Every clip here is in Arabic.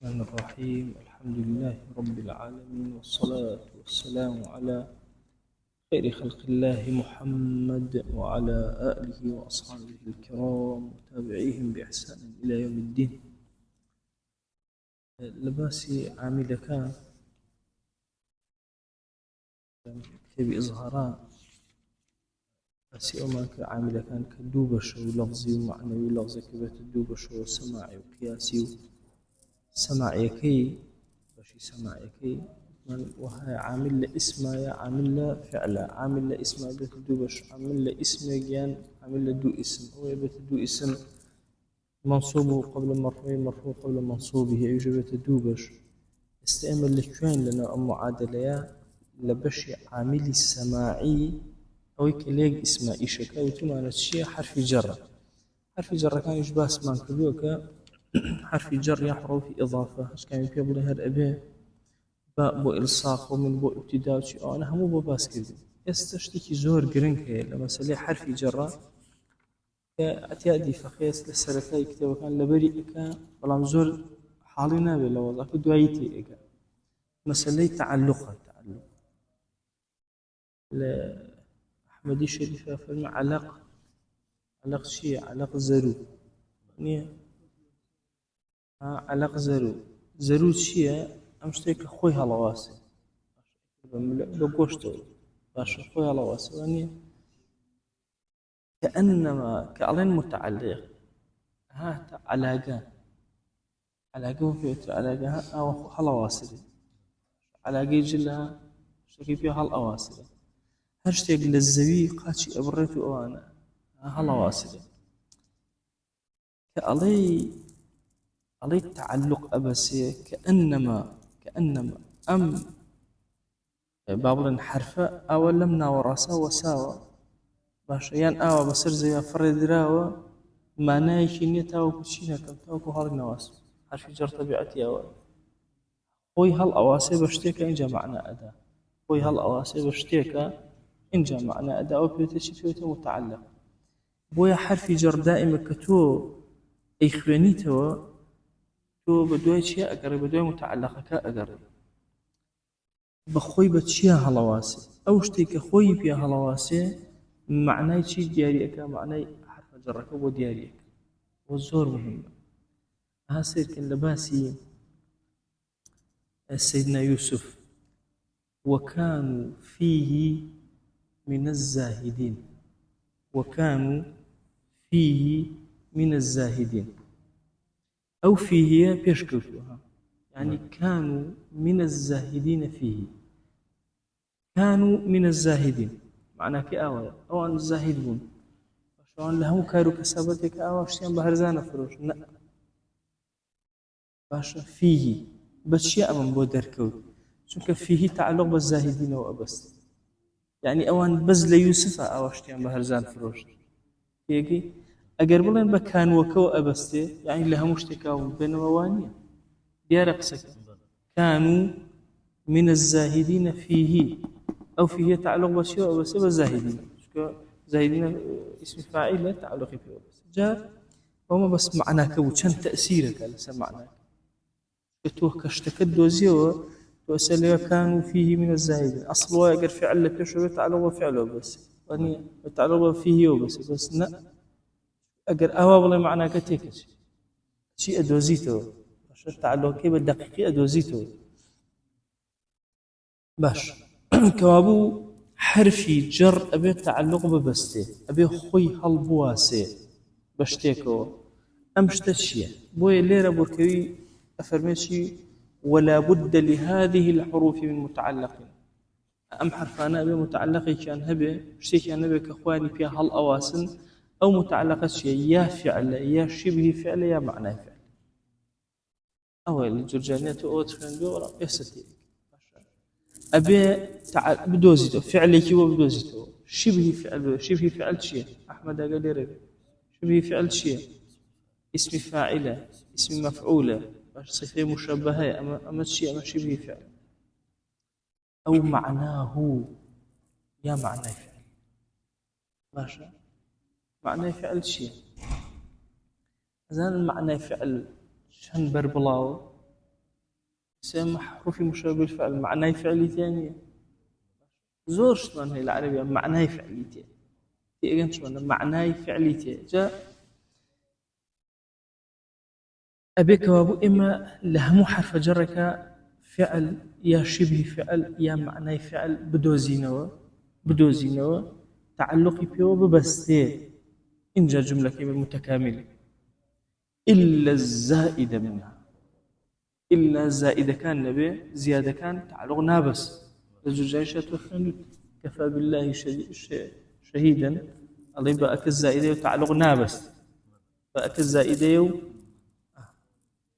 الرحمن الرحيم. الحمد لله رب العالمين، والصلاة والسلام على خير خلق الله محمد وعلى آله وأصحابه الكرام وتابعيهم بإحسان إلى يوم الدين. لباسي عامل كان كتاب إظهارات بس يوم عامل كان كدوبش ولفظي ومعنوي، لفظي كبت الدوبش وسماعي وقياسي سماعيكي بشي سماعيكي من وهي عامل له اسمه يا عامل له فعله، عامل له اسمه بيت دوبش، عامل له اسمه جان، عامل له دو اسم، هو بيت دو اسم منصوبه قبل مرفوع، مرفوع قبل منصوبه، يجي بيت دوبش استعمل لشوين لنا معادلة لبشي عامل السماعي أو كليج اسمه إيشك أو تمانة شيء حرف جر. حرف جر كان يشبه اسمان كذوك حرف جر يحرف في إضافة، كان يقول هذا أبي باء بو إلصاق ومن بو ابتداء شيء أنا هم بو باس كذي يستشتكي زور جرينك لما سلي حرف جر كأتيادي فخيس للسلفاء كتاب كان لبري إكا بلام زور حالنا بلا والله كدوايتي إكا مسألة تعلق أحمدي شريفة فيلم علق شيء علق زرو نية علق زرو شيء أمشتك خوي هالواسي بقوشته باش خوي هالواسي يعني كأنما كألين متعلق علاقة في علاقة أو هالواسي علاقة جلها شكي فيها هالأواسي هرشتك للزوي قاتشي أبريتو أنا هالواسي علي تعلق أبسي كأنما أم بابلن حرفة أو لمنا وراسا وساوى باش يان أوا بسر زي فرد راوى ما نايشي نيتاو كشينا كمتاوكو هالك نواس حرف جر طبيعتي أول خوي هالأواسي بشتيك إن جمعنا أدا خوي هالأواسي بشتيك إن جمعنا أدا أو بيوتي متعلق بويا حرف جر دائما كتو إخوانيتو تو بدوي شيء أقرب بدوي متعلقة كأقرب بخوي بتشيا هالواسي أو شتيك خوي بيا هالواسي معناه شيء دياريك معناه حرف جرك ودياريك والزور مهم. هاسير كان لباسي سيدنا يوسف وكانوا فيه من الزاهدين، وكانوا فيه من الزاهدين أو فيه بيشكوها يعني كانوا من الزاهدين فيه، كانوا من الزاهدين معناه كأوى أو أن الزاهدون شلون لهم كارو كسبتك أوى شتين بهرزانة فروش لا باشا فيه بس شيء من بودر كود شنك فيه تعلق بالزاهدين وأبس يعني أوان بز ليوسف أو شتين بهرزان فروش يجي أجر بلين بكان وكو أبستي يعني لهم مشتكاو بين موانية يرقصك كانوا من الزاهدين فيه أو فيه تعلق بشيء أو بس زاهدين زاهدين اسم فاعل تعلق فيه بس جاء وما بس معناه كوشان تأثيرك على سمعناك بتوه كشتكت دوزيو وأسأل كانوا فيه من الزاهدين أصله أجر فعل لك شو تعلق فعله بس يعني تعلق فيه بس لا أجر أوابله معناه كتيك شيء أدوزيته تعلق كيف الدقيقة أدوزيته باش كوابو حرفي جر أبي تعلق ببستي أبي خوي هالبواسي بشتيكو أمشتشية بوي ليرة بوركوي أفرميشي ولا بد لهذه الحروف من متعلق أم حرفانا أبي متعلقي كان هبي شتي كان هبي كأخواني فيها هالأواسن أو متعلقة شيء يا فعل يا شبه فعل يا معنى فعل أو الجرجانية أوتفين دورا يستي أبي بدوزيته فعلك وبدوزيته شبه فعل شيء أحمد قال لي شبه فعل شيء اسم فاعلة اسم مفعولة صفة مشبهة أما الشيء أما شبه فعل أو معناه يا معنى فعل ماشي معنى فعل شيء إذا معنى فعل شن بربلاو يسمى حروف مشابه بالفعل معناه فعلي ثاني زور شلون هي العربية معناه فعلي ثاني تيجي شلون معناه فعلي ثاني جاء أبيك وابو إما لهم حرف جرك فعل يا شبه فعل يا معناه فعل بدوزينوا تعلقي بيو ببسته إن جاء جملة كامل متكاملة إلا الزائد منها إلا زائد كان نبي زيادة كان تعلق نابس الزجاجة توفن كفى بالله شهيدا الله يبقى الزائدة وتعلق نابس بقى الزائدة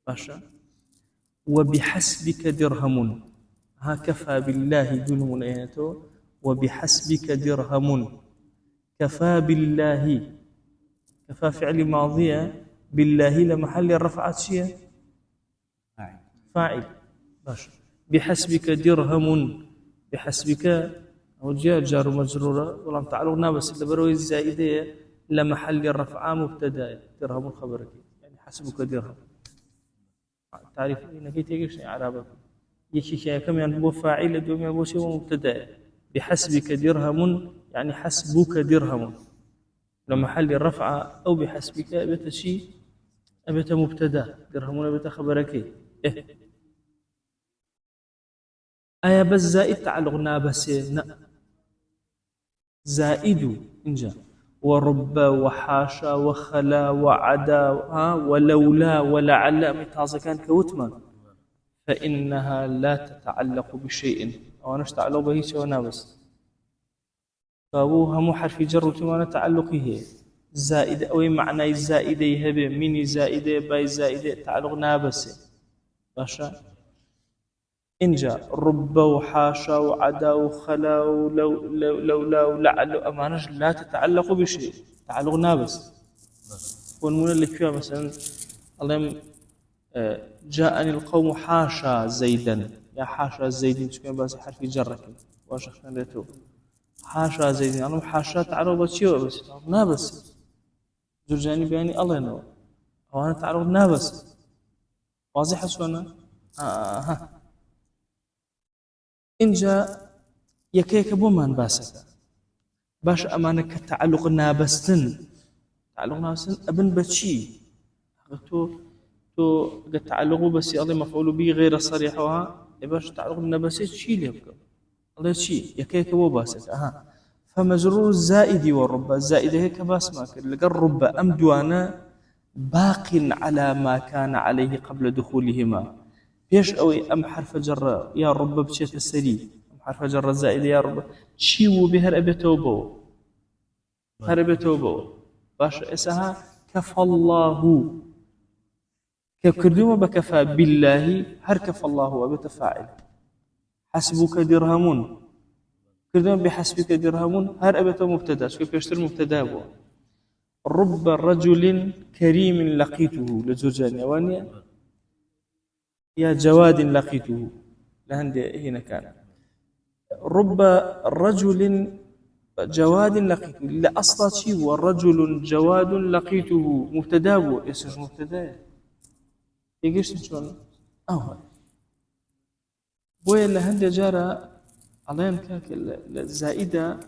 باشا وبحسبك درهم ها كفى بالله دلم نيته وبحسبك درهم كفى بالله كفى فعل ماضية بالله لمحل الرفعات شيء فاعل باشا بحسبك درهم بحسبك أو جار مجرورة ولم تعلق نابس اللي بروي الزائدة لمحل الرفع مبتدا درهم خبرك يعني حسبك درهم تعرف انك تيجي اعرابك يشي شيء كم يعني بو فاعل دوم يبو شيء مبتدا بحسبك درهم يعني حسبك درهم لمحل الرفع او بحسبك ابت شيء ابت مبتدا درهم ابت خبرك ايا بس زائد تعلقنا بس زائد انجا ورب وحاشا وخلا وعدا ولولا ولعل متازا كان كوتما فإنها لا تتعلق بشيء أو أنا تعلق به سوانا بس فأبوها مو حرف جر وتمانا تعلقه زائد أو معنى الزائدة يهبه مني زائدة باي زائدة تعلق نابس باشا إنجا رب وحاشا وعدا وخلا ولولا ولعل أمانش لا تتعلق بشيء تعلق نابس والمنى اللي فيها مثلا اللهم جاءني القوم حاشا زيدا يا حاشا زيد تكون بس حرف جرك واش خليته حاشا زيد أنا حاشا تعلق بشيء بس نابس جرجاني بياني الله ينور أو أنا تعلق نابس واضح سونا إنجا يكيك بومان باسك باش أمانك تعلق نابستن تعلق نابستن أبن بتشي تو قد تعلقوا بس الله مفعول به غير صريح باش تعلق نابست شي اللي يبقى الله شي يكيك بو باسك فمجرور الزائد والرب الزائد هيك باس ماك لقى الرب أمدوانا باق على ما كان عليه قبل دخولهما بيش أوي أم حرف جر يا رب بشيت السري أم حرف جر الزائد يا رب شيو بهر أبتوبو هر أبتوبو باش إسها كفى الله كردوما بكفى بالله هر كفى الله أبتفاعل حسبك درهم كردوما بحسبك درهم هر أبتو مبتدا شو بيشتر مبتدا بو رب رجل كريم لقيته لجرجان يوانيا يا جواد لقيته لهندي هنا كان رب رجل جواد لقيته لأصلا شيء ورجل جواد لقيته مبتداه اسم مبتدا يجيش شلون أول بوي لهندي جارة علين كاك الزائدة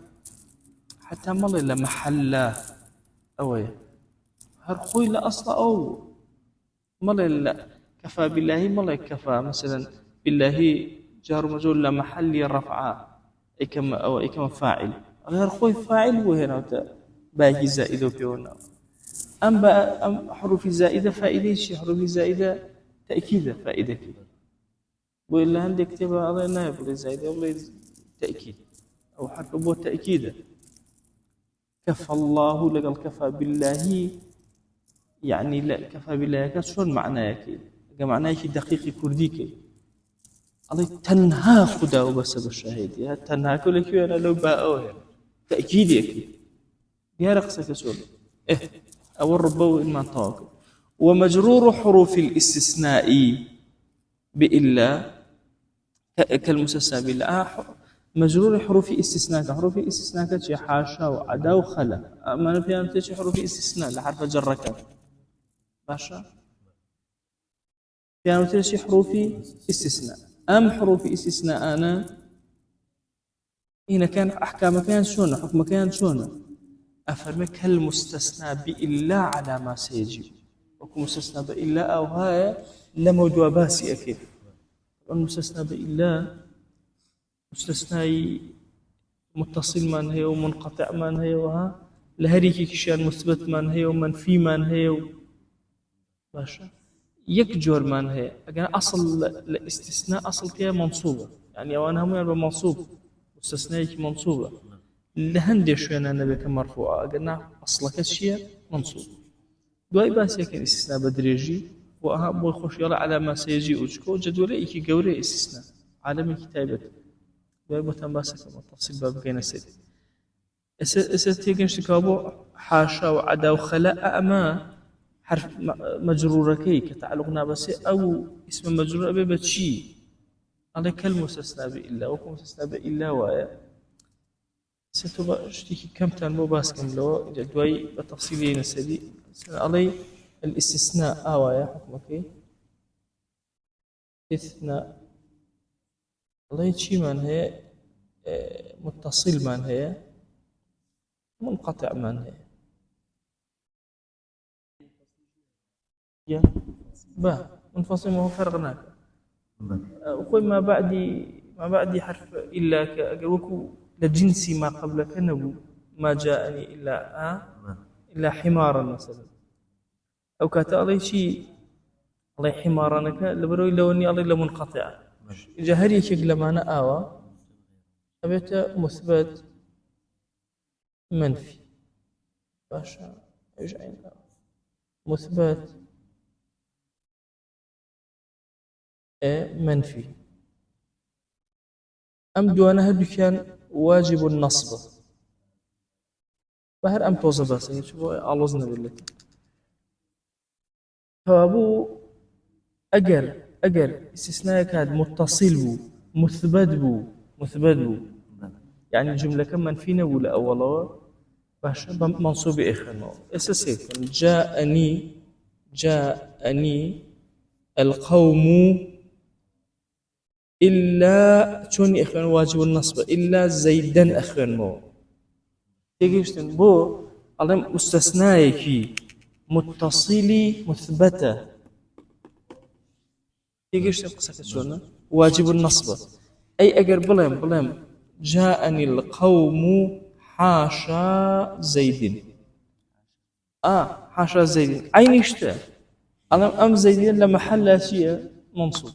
حتى مالي لمحل أوي هرخوي لأصلا أو مالي لا كفى بالله مالي كفى مثلا بالله جار مجرور لمحل رفع أي كما فاعل غير خوي فاعل وهنا باقي زائدة بيونا أم حروف زائدة فائدة شي حروف زائدة تأكيد فائدة كده وإلا عندك كتابة الله نائب ولا زائدة ولا تأكيد أو حرف أبوه تأكيد كفى الله لقال كفى بالله يعني لا كفى بالله كشون معناه كده معناه شيء دقيق كردي كده الله تنها خدا وبس بالشهيد يا تنها كل شيء أنا لو باءوه تأكيد يكيد يا رقصة كسول أو الربو إما طاق ومجرور حروف الاستثناء بإلا كالمستثنى بالله مجرور حروف استثناء حروف الاستثناء كشي حاشا وعدا وخلا أما في أن تشي حروف استثناء لحرف جرك باشا يعني ترى حروف استثناء. أم حروف استثناء أنا هنا كان أحكام كان شون حكم كان شون أفرمك المستثنى بإلا على ما سيجي وكم مستثنى بإلا أو هاي لموضوع باسي أكيد. المستثنى بإلا مستثنى متصل من هي ومنقطع من هي وها لهريكي كشان مثبت من هي ومنفي من هي باشا يك جور من هي أجل أصل الاستثناء أصل كيا منصوبة يعني وأنا هم يعني منصوب مستثناء منصوبة لهندي شو أنا نبي مرفوعة قلنا أصلك الشيء منصوب دواي بس يكن استثناء بدريجي وأهم ويخش يلا على ما سيجي وجكو جدولة إيكي جوري استثناء عالم كتابة دواي بتم بس كم تفصيل باب كينا سيد تيجي شكابو حاشا وعدا وخلاء أما حرف مجرورة كي كتعلقنا بس أو اسم مجرور أبي بتشي على كلمة مستثنى بإلا وكم مستثنى بإلا ويا ستبقى اشتكي كم تنمو باس كم لو جدوي بتفصيلين السدي علي الاستثناء آوايا حكمك استثناء الله شي من هي متصل من هي منقطع من هي يا با منفصل ما هو فرقناك وقل ما بعدي حرف إلا كأجوكو لجنسي ما قبلك نبو ما جاءني إلا حمارا مثلا أو كاتالي شيء الله حمارنك لبروي لو إني الله لمنقطع جهري شكل ما أنا آوى أبيت مثبت منفي باشا إيش عين مثبت منفي أم دوانا هدو كان واجب النصب بهر أم توزع بس شوفوا علوزنا بالله فأبو أجر استثناء كاد متصل بو مثبت بو يعني الجملة كم منفينا ولا أولا باش منصوب إخنا أساسيا جاءني القوم إلا شون إخوان واجب النصب إلا زيدا إخوان مو تيجيشتن بو على مستثناء متصلي مثبتة تيجيشتن قصة شون واجب النصب أي أجر بلام جاءني القوم حاشا زيد حاشا زيد أين يشتى أم زيد لمحل شيء منصوب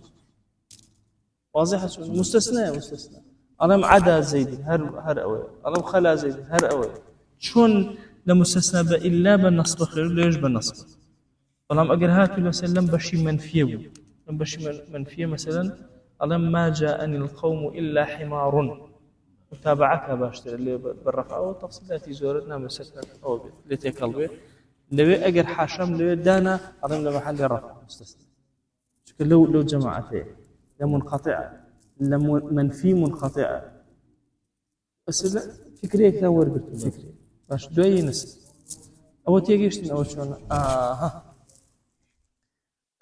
واضح شو مستثنى أنا عدا زيد هر أوي أنا خلا زيد هر أوي شون لمستثنى بإلا بالنصب خير ليش بالنصب فلما أجر هاتوا لسلم بشي منفيه بشي منفيه مثلا أنا ما جاءني القوم إلا حمار متابعك باشتر اللي بالرفع أو تفصيلات زورتنا مسكر أو لتكلبه لو أجر حاشم لو دانا أظن لمحل رفع مستثنى لو جماعته لمنقطعة منفي منقطعة بس لا فكريك لا ورقة فكري باش دوي نس أو تيجيش أو شون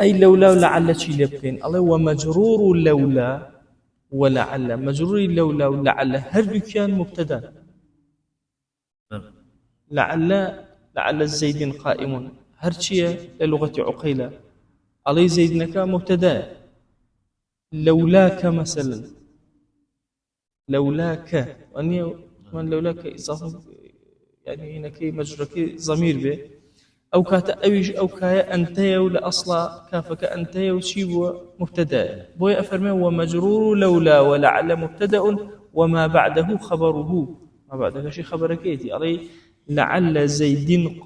أي لولا ولعل شيء لبقين الله ومجرور لولا ولعل مجرور لولا ولعل هل كان مبتدا لعل الزيد قائم هرشية للغة عقيلة علي زيدنك مبتدا لولاك مثلا لولاك وأني من لولاك إضافة يعني هنا كي مجرور ضمير به أو كات أويج أو كايا أنتيا ولا أصلا كافك أنتيا وشيب مبتدأ بوي أفرمي ومجرور لولا ولعل مبتدأ وما بعده خبره ما بعده شيء خبركيتي علي لعل زيد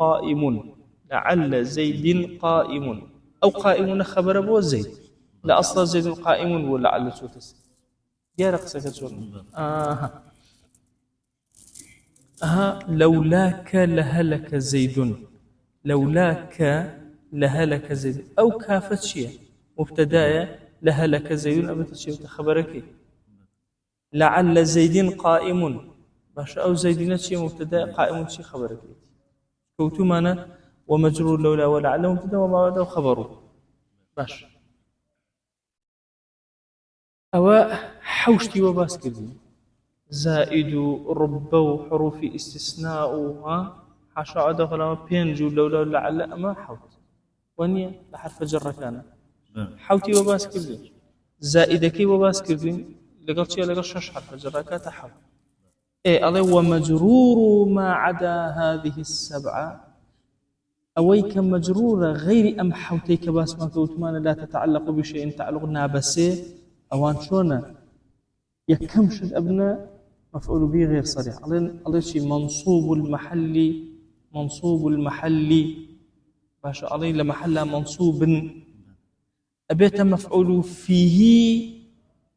قائم أو قائم خبر أبو زيد لا أصلا زيد قائم ولعل شو تس جارق سكتون لولاك لهلك زيد لولاك لهلك زيد أو كافت شيء مبتدايا لهلك زيد أبت شيء خبرك لعل زيد قائم باش أو زيد شيء مبتدا قائم شيء خبرك كوتو معنا ومجرور لولا ولعل مبتدا وما بعده خبره باش أو حوشتي وباس كردي زائد رب وحروف استثناء حاشا أدخل بينجو لولا لعل ما حوت وني لحرف جر كان حوتي وباس كردي زائدكي وباس كردي لقل شيء لقل شش حرف جر كات حوت إيه الله ومجرور ما عدا هذه السبعة أويك مجرورة غير أم حوتيك باس ما كوتمان لا تتعلق بشيء تعلق نابسه أوان شونا يكمش الأبناء مفعول به غير صريح الله شيء منصوب المحل باشا عليه لمحل منصوب أبيت مفعول فيه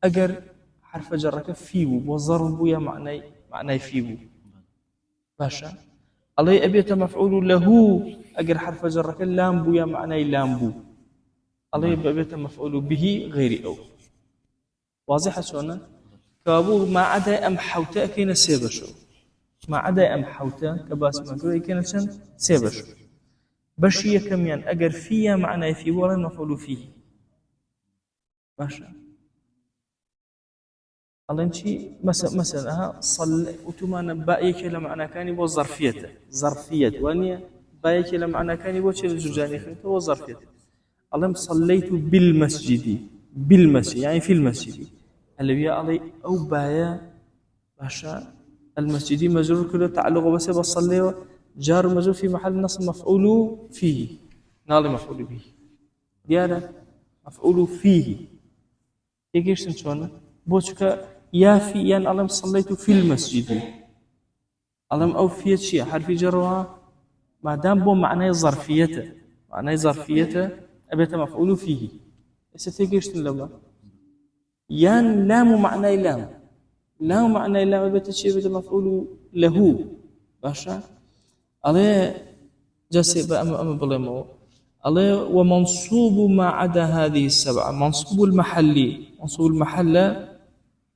أجر حرف جرك فيه وضرب يا معنى فيه باشا عليه أبيت مفعول له أجر حرف جرك لام بو يا معنى لام بو عليه أبيت مفعول به غير أو واضحة شلون كابو ما عدا أم حوتا كينا سيبشو ما عدا أم حوتا كباس ما قوي كينا شن سيبشو بشي كميان أجر فيها معنى في ولا مفعول فيه باشا الله نشي مثلا ها صل وتمانا بايك لما أنا كاني بو ظرفية وانيا بايك لما أنا كاني بو شيء الجرجاني خلته هو ظرفية الله صليت بالمسجد يعني في المسجد اللي بيا علي أو بايا باشا المسجد مجرور كله تعلق بس بصلي جار مجرور في محل نصب مفعول فيه نالي مفعول به ديانا مفعول فيه يجيش شلون بوشك يا في ين ألم صليت في المسجد ألم أو في شيء حرف جرها ما دام بو معناه ظرفيته أبيت مفعول فيه ستيجيش لما يان لام معنى لام معنى لام أبيت شيء أبيت مفعول له باشا عليه جالس أم بلمو عليه ومنصوب ما عدا هذه السبعة منصوب المحل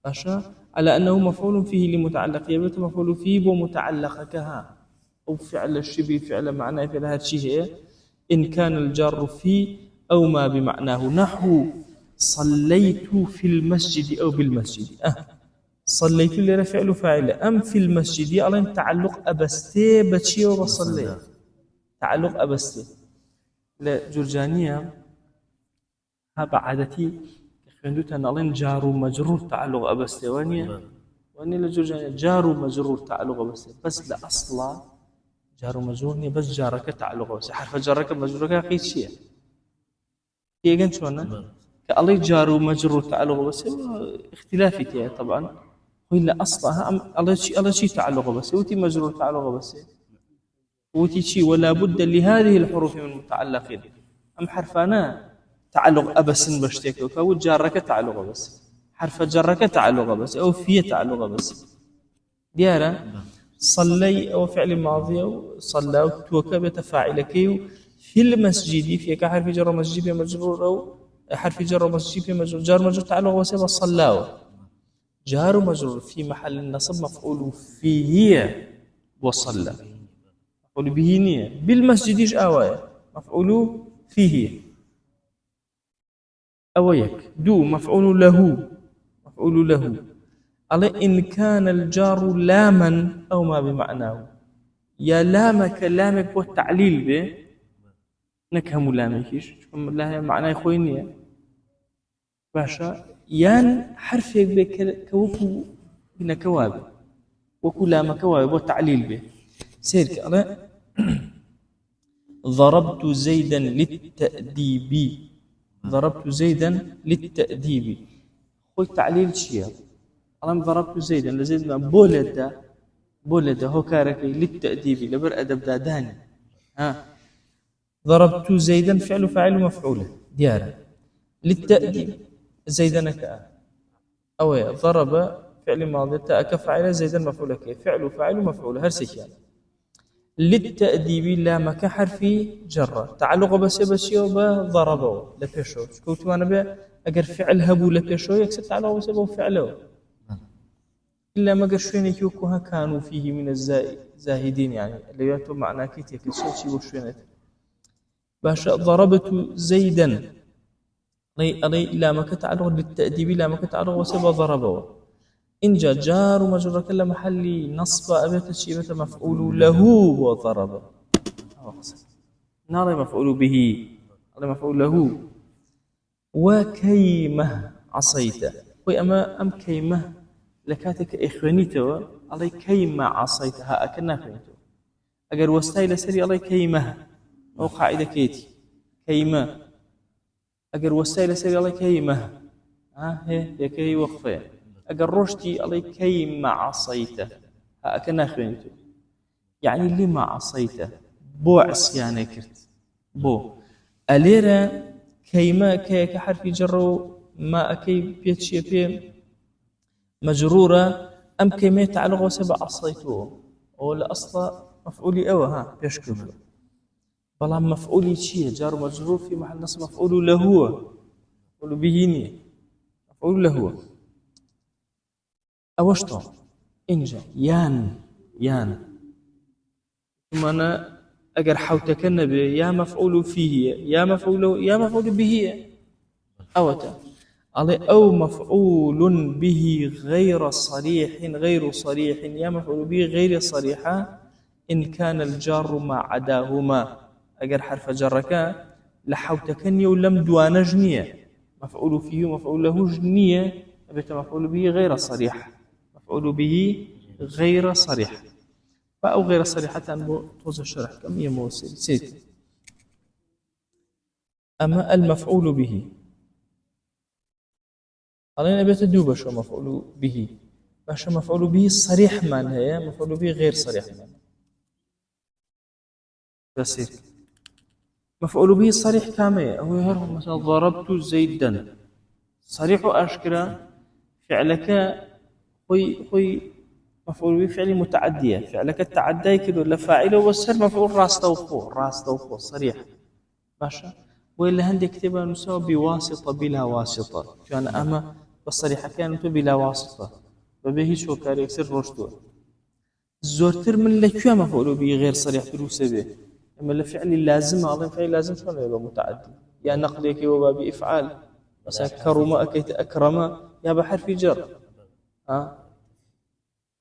باشا على أنه مفعول فيه لمتعلق يبت مفعول فيه ومتعلق كها أو فعل الشبه فعل معناه في هذا الشيء إن كان الجار فيه أو ما بمعناه نحو صليت في المسجد أو بالمسجد صليت اللي فعل فاعل أم في المسجد على تعلق أبستي بتشي وبصلي تعلق أبستي لا جرجانية هذا عادتي خندوت أن الله جار ومجرور تعلق أبستي واني لجرجانية جار ومجرور تعلق أبستي بس لا أصلا جار ومجرور بس جارك تعلق أبستي حرف جارك مجرورك قيد شيء يجن شلون كالله جار ومجرور تعلق أبستي اختلافي طبعا وإلا أصلها الله شيء تعلق أبستي وتي مجرور تعلق أبستي وتي شيء ولا بد لهذه الحروف من متعلقين أم حرفانا تعلق أبس بشتكي وكو جارك تعلق بس حرف جرك تعلق بس أو في تعلق بس ديارة صلي أو فعل ماضي أو صلى وتوكب فاعلك في المسجد في كحرف جر مسجد مجرور أو حرف جر مسجد مجرور جار مجرور تعلق بس صلى جار مجرور في محل النصب مفعول فيه وصلى مفعول به نية بالمسجد آواية مفعول فيه أويك دو مفعول له على إن كان الجار لاما أو ما بمعناه يا لامك والتعليل به نكهم لامكيش لا معناه خوينية باشا يان حرفك بكوكو بنكواب وكلام كواب والتعليل به سيرك على ضربت زيدا للتأديب خوي تعليل شيء أنا ضربت زيدا لزيد ما بولد هو كاركي للتأديب لبر أدب داداني ضربت زيدا فعل مفعوله ديارة للتأديب زيدا كأ أو ضرب فعل ماضي تأك فعل زيدا مفعوله كي فعل مفعوله هرسك للتأديب لا مك حرفي جر تعلق بس يوبا ضربه لبيشو كنت وانا به اگر فعل هبو لبيشو يكسر تعلق بس فعله الا ما قشين يكوها كانوا فيه من الزاهدين يعني اللي ياتوا معناه كيتك الشيء وشوينت باشا ضربت ألي لامك تعلق للتأديب لامك تعلق وسبب ضربه إن جاء جار ومجرور كلا محل نصب أبيت الشيبة مفعول له وضرب نار مفعول به مفعول له وكيمه عصيت وأما أم كيمه لكاتك إخوانيته علي كيما عصيتها أكنا فهمته أجر وستايل سري علي كيمه أو قاعدة كيتي كيمه أجر وستايل سري علي كيمه هي كي وقفه أجر رشتي علي كيما عصيته أكنا فهمته يعني لما عصيته بو عصيانه كرت بو أليرا كيما كحرف جر ما أكي بيتشي بي مجرورة أم كيما تعلق وسبع عصيته ولا أصلا مفعولي أوه بيشكل بلا مفعولي شيء جار مجرور في محل نصب مفعول له مفعول به مفعول له أوشتو إنجا يان ثم أنا أجر حوتك النبي يا مفعول فيه يا مفعول به أوتا أو مفعول به غير صريح يا مفعول به غير صريحة إن كان الجار ما عداهما أجر حرف جرك لحوتكني ولم دوان جنية مفعول فيه ومفعول له جنية أبيت مفعول به غير صريح مفعول به غير صريح أو غير صريحة توز الشرح كم يموسل سيت أما المفعول به علينا بيت دوبة شو مفعول به باش مفعول به صريح معناه مفعول به غير صريح معناه بسير مفعول به صريح كامل هو يهرب مثلا ضربت زيدا صريح أشكره فعلك خوي مفعول به فعل متعدية فعلك تعدى كده لفاعله والسر مفعول راس توفو صريح ماشي وإلا هندي كتبها نسوى بواسطة بلا واسطة كان أما بالصريحة كانت بلا واسطة فبه شو كان يكسر رشده زورتر من لكيا مفعول به غير صريح دروس به أما الفعل لازم أظن فعل لازم شلون يبقى متعدي يا نقلك وباب إفعال مثلا كرم أكيت أكرم يا بحرف جر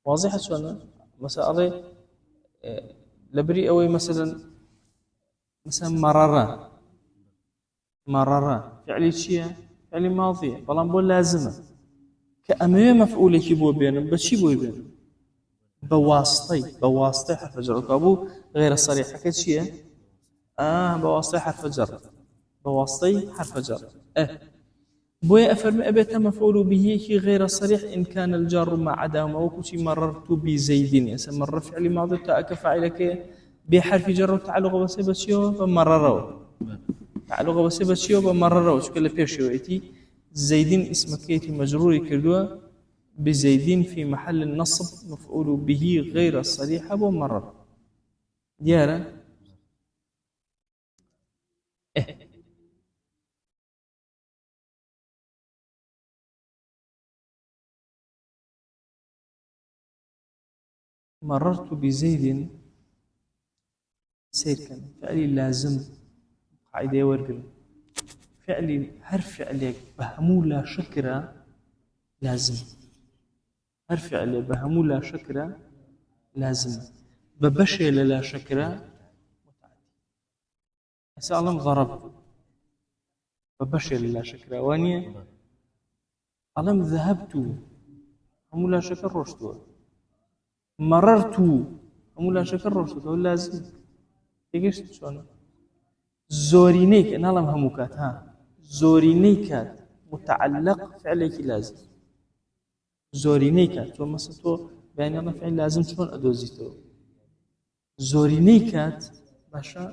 واضحة شلون مثلا لبري أوي مثلا مرر فعل شيء فعل ماضي بلان بول لازمه كأمية مفعول كيبو بينهم بس شي بو بينهم بواسطة حرف جر كابو غير الصريح حكيت شيء بواسطة حرف جر بواسطة حرف جر بوي أفرم أبيت مفعول به كي غير صريح إن كان الجار ما عداهم أو كشي مررت بزيد يسمى مر فعل ماضي تأك فاعلك بحرف جر تعلق بسيبشيو فمرروا تعلق بسيبشيو فمرروا شو كله بيشويتي زيدين اسم كيتي مجرور كردوا بزيدين في محل النصب مفعول به غير الصريح أبو مرر ديارة مررت بزيد سير كان فعلي لازم قاعدة ورقل فعلي حرف فعلي بهمو لا شكرا لازم حرف فعلي بهمو لا شكرا لازم ببشر لا شكرا متعدي أسألهم ضرب ببشر لا شكرا وانيا ألم ذهبت همو لا شكر رشدوا مررت همو لا شكر رشدوا لازم تيجيش شلون زورينيك أنا لم هموكات زورينيكات متعلق فعلك لازم زورينيكات شو مثلا تو بين أنا فعل لازم شلون أدوزيته زورينيكات باشا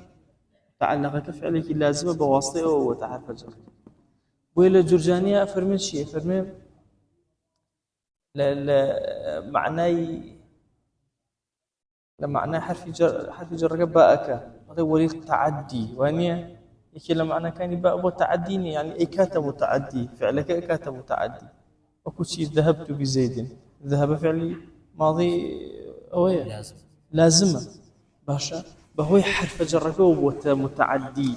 تعلقك فعلك لازم بواسطة أو تعرف جر وإلى جرجانية فرمي شيء فرمي لا معناه حرف جر باءك هذا ولي التعدي وانيا يكي معناه كان باء متعدي يعني اي كاتب متعدي فعلك اي كاتب متعدي اكو شيء ذهبت بزيد ذهب فعلي ماضي اوه لازمه باشا بهوي حرف جر متعدي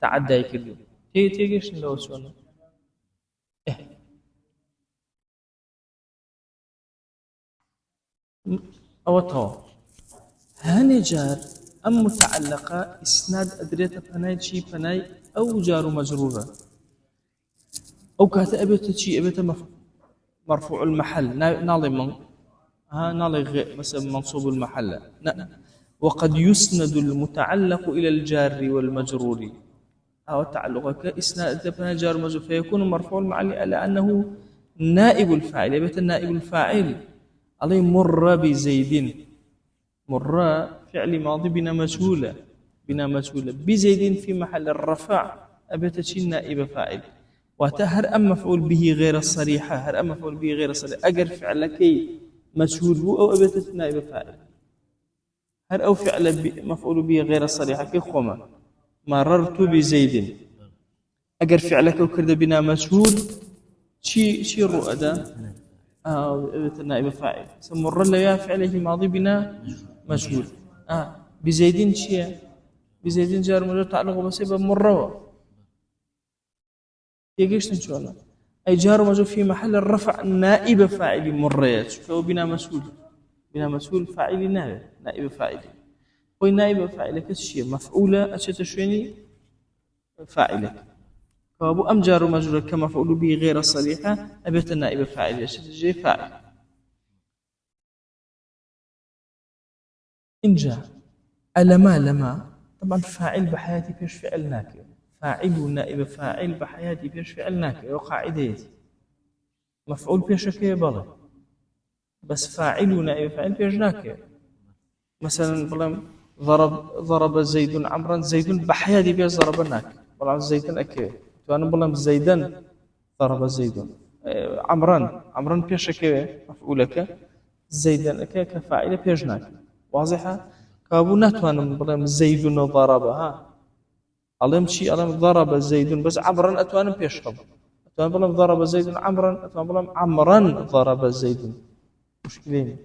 تعدى يكلم تيجيش لو شلون إيه أو تو هاني جار أم متعلقة إسناد أدريت بناي شي بناي أو جار مجرورة أو كات أبيت شي أبيت مرفوع المحل نالي من ها نالي مثلا منصوب المحل وقد يسند المتعلق إلى الجار والمجرور أو تعلق كإسناد بناي جار مجرور فيكون مرفوع المحل على أنه نائب الفاعل أبيت النائب الفاعل عليه مر بزيد مر فعل ماضي بنا مجهولة بزيد في محل الرفع أبيت شي نائب فاعل وتهر أم مفعول به غير الصريحة هر أم مفعول به غير الصريحة أجر فعلك مجهول هو أو أبيت نائب فاعل هر أو فعل مفعول به غير الصريحة كخوما مررت بزيد أجر فعلك وكرد بنا مجهول شي الرؤى نائب فاعل مر لا فعله ماضي بنا مجهول بزيدين شيء بزيدين جار مجرور تعلق بسبب مر يجيش نشوفنا أي جار مجرور في محل الرفع نائب فاعل مريت فهو بنا مسؤول فاعل نائب فاعل نائب فاعل كشيء مفعولة أشتشيني فاعلك فأبو أم جار مجرور كمفعول به غير الصريحة أبيت النائب فاعل أشتشي فاعل إن جاء لما طبعا فاعل بحياتي بيش فعل ناكر فاعل نائب فاعل بحياتي بيش فعل ناكر وقاعدة مفعول بيشك بلا بس فاعل نائب فاعل بيش ناكر مثلا بلام ضرب زيد عمرا زيد بحياتي بيش ضرب ناكر بلام زيد أكيد فأنا بلام زيدا ضرب زيد عمرا بيشك مفعولك زيدا كفاعل بيش ناكر واضحة كابو نتوانم بلام زيد ضربها علم شيء علم ضرب زيد بس عمرا أتوانم بيشرب أتوانم بلام ضرب زيد عمرا أتوانم بلام عمرا ضرب زيد مشكلين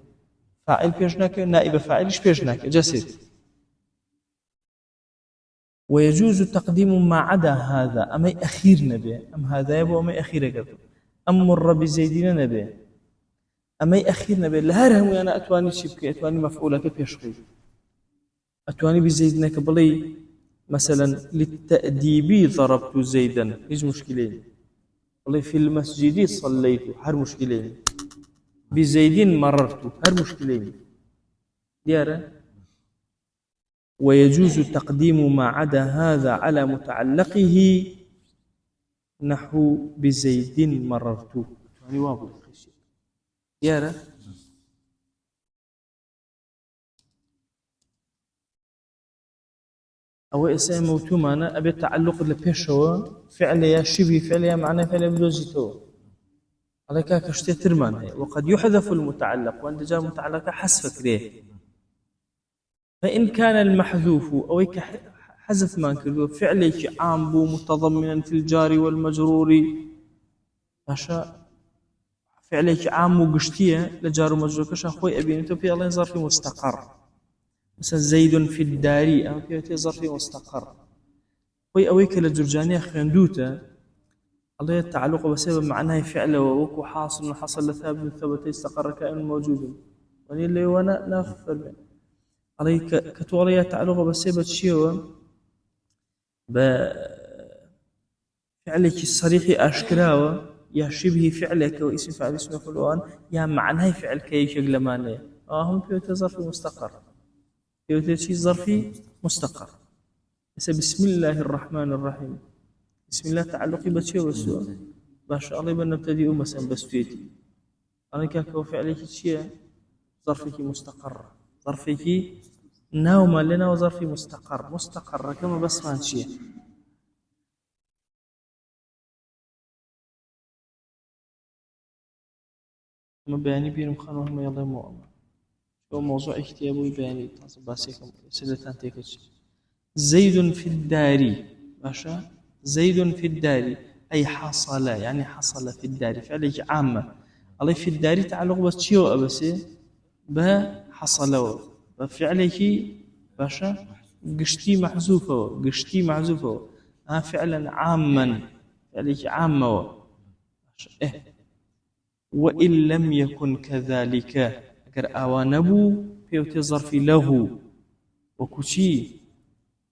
فاعل بيشناك نائب فاعلش بيشناك جسد ويجوز تقديم ما عدا هذا أمي أخير نبي أم هذا يبو أمي أخير قبل أم مر بزيدين نبي أمي أخير نبي لهرهم أنا أتواني شبكي أتواني مفعولك بيشخي أتواني بزيدنك بلي مثلا للتأديب ضربت زيدا إيش مشكلين والله في المسجد صليت هر مشكلين بزيد مررت هر مشكلين ديارة ويجوز تقديم ما عدا هذا على متعلقه نحو بزيد مررت يعني واضح ديارة أو إسم موتوم أنا أبي تعلق لبيشوا فعل يا شبه فعل يا معنى فعل بدوزيتو عليك كشتي ترمان هي وقد يحذف المتعلق وأنت جاء متعلق حذف كده فإن كان المحذوف أو حذف ما كده فعلك عام بو متضمنا في الجار والمجرور عشاء فعلك عام وقشتيه لجار ومجرور كش أخوي أبي أنت في الله ظرف مستقر مثلا زيد في الدار أو في ظرف مستقر خوي أويك للجرجانية خندوته الله التعلق بسبب معناه فعله ووكو حصل لثابت ثبت استقر كائن موجود وني اللي وانا نافر عليك كتوريا تعلق بسبب شيء بفعلك الصريح أشكراوه يا شبه فعلك واسم فعل اسم فلوان يا معناه فعل كي شغله معناه هم في ظرف مستقر في شيء ظرفي مستقر بسم الله الرحمن الرحيم بسم الله تعلقي بشيء وسوء باش الله بنبتدئ مثلا بسفيتي انا كاكو فعلك شيء ظرفك مستقر ظرفك نوم لنا وظرفي مستقر كما بس ما شيء ما بياني بينهم خانوهم يلا مو موضوع اكتئابي بياني باسيكم سلتان تيكش زيد في الدار باشا زيد في الدار أي حصل يعني حصل في الدار فعليك عامة الله في الدار تعلق بس شيء أبسي به حصل فعليك باشا قشتي محذوفة فعلا عاما فعليك عامة وإن لم يكن كذلك أجر آوانبو بيوتي ظرف له وكشي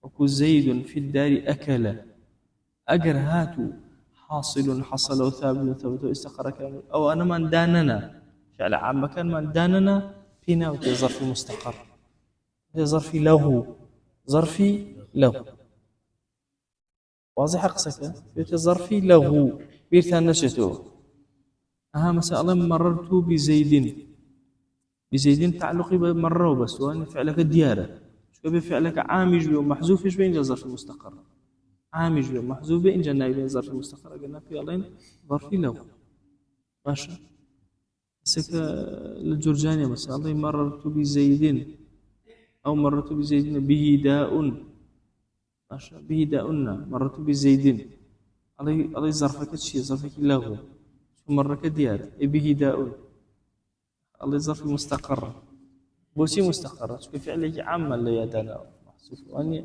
وكو زيد في الدار أكل أجر هاتو حاصل حصل وثابت ثبت واستقر كامل أو أنا من داننا فعل عام كان من داننا فينا وتي ظرف مستقر ظرف له ظرفي له واضح قصك بيت ظرفي له بيرتان نشته مثلا مررت بزيد تعلقي مرة بس وأن فعلك الديارة شو بفعلك عامج ومحذوف إيش بين ظرف مستقر عامج ومحذوف بين جنا بين ظرف مستقر قلنا في الله ظرفي له ماشي سك الجرجاني مثلا الله مررت بزيد أو مررت بزيد به داء ماشي به داؤنا مررت بزيد الله ظرفك شيء ظرفك له شو مرك ديار به داء الله ظرف مستقر بوشي مستقر شو فعلك عاما لا يدنا محسوس واني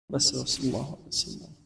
بس وصلى الله وسلم